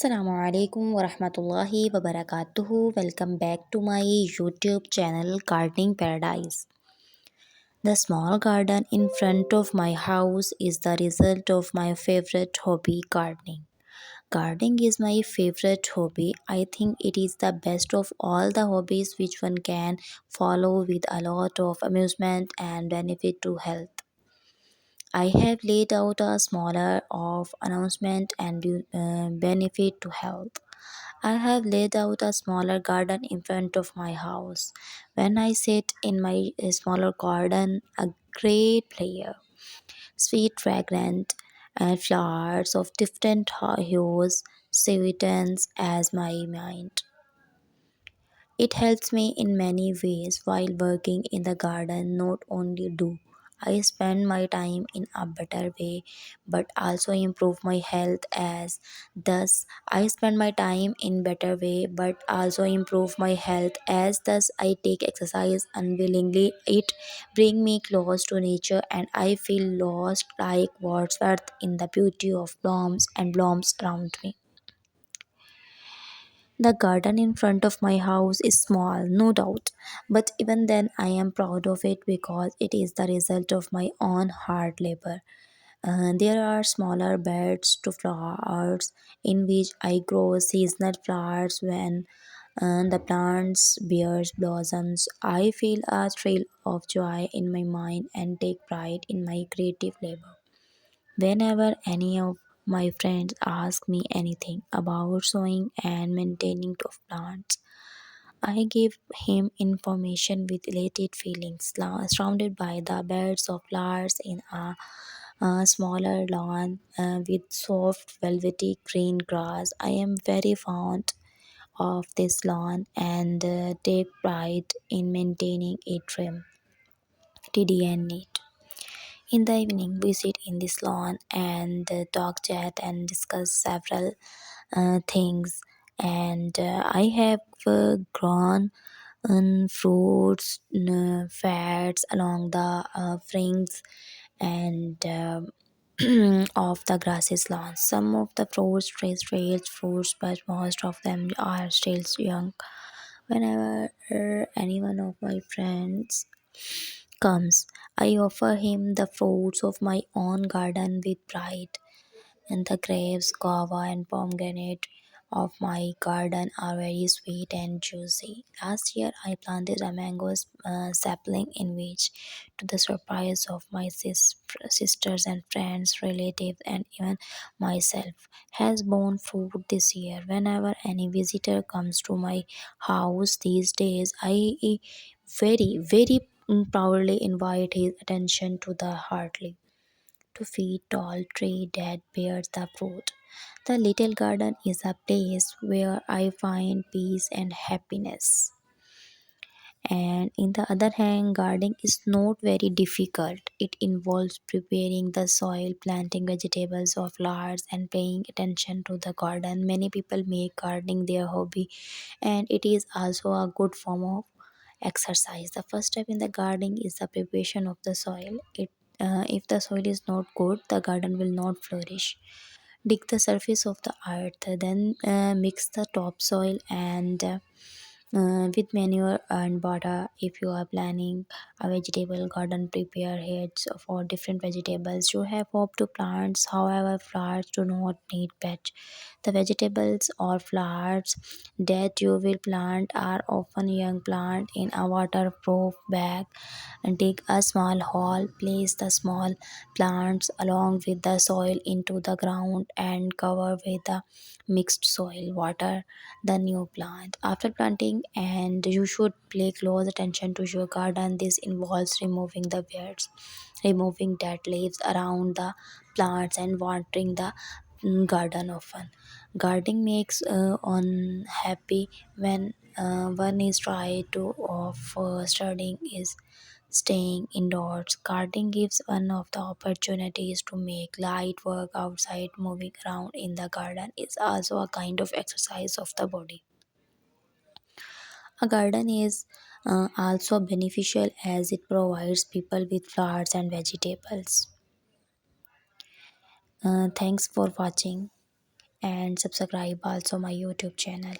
Assalamu alaikum wa rahmatullahi wa barakatuhu. Welcome back to my YouTube channel Gardening Paradise. The small garden in front of my house is the result of my favorite hobby, gardening. Gardening is my favorite hobby. I think it is the best of all the hobbies which one can follow with a lot of amusement and benefit to health. I have laid out a smaller of announcement and benefit to health. I have laid out a smaller garden in front of my house. When I sit in my smaller garden, a great player, sweet, fragrant, and flowers of different hues sweetens as my mind. It helps me in many ways while working in the garden. Not only do I spend my time in a better way, but also improve my health as thus I spend my time in better way, but also improve my health as thus I take exercise unwillingly. It bring me close to nature and I feel lost like Wordsworth in the beauty of blooms and blooms around me. The garden in front of my house is small, no doubt, but even then I am proud of it because it is the result of my own hard labor. There are smaller beds to flowers in which I grow seasonal flowers when the plants bears blossoms. I feel a thrill of joy in my mind and take pride in my creative labor. Whenever any of my friends ask me anything about sowing and maintaining of plants, I give him information with elated feelings, surrounded by the beds of flowers in a smaller lawn with soft velvety green grass. I am very fond of this lawn and take pride in maintaining it trim, tidy and neat. In the evening, we sit in this lawn and talk, chat, and discuss several things. And I have grown fruits, fats along the fringes and of the grasses lawn. Some of the fruits trace trails fruits, but most of them are still young. Whenever any one of my friends comes, I offer him the fruits of my own garden with pride, and the grapes, guava, and pomegranate of my garden are very sweet and juicy. Last year, I planted a mango sapling in which, to the surprise of my sisters and friends, relatives, and even myself, has borne fruit this year. Whenever any visitor comes to my house these days, I very proudly invite his attention to the hardly 2 feet tall tree that bears the fruit. The little garden is a place where I find peace and happiness. And in the other hand, gardening is not very difficult. It involves preparing the soil, planting vegetables or flowers, and paying attention to the garden. Many people make gardening their hobby, and it is also a good form of exercise. The first step in the gardening is the preparation of the soil. If the soil is not good, the garden will not flourish. Dig the surface of the earth, then mix the topsoil and with manure and water. If you are planning a vegetable garden, prepare heads for different vegetables you have hoped to plant. However, flowers do not need patch. The vegetables or flowers that you will plant are often young plant in a waterproof bag, and dig a small hole, place the small plants along with the soil into the ground and cover with the mixed soil. Water the new plant after planting, and you should pay close attention to your garden. This involves removing the weeds, removing dead leaves around the plants, and watering the garden often. Gardening makes unhappy when one is trying to of studying is staying indoors. Gardening gives one of the opportunities to make light work outside. Moving around in the garden is also a kind of exercise of the body. A garden is also beneficial as it provides people with flowers and vegetables. Thanks for watching. and subscribe also my YouTube channel.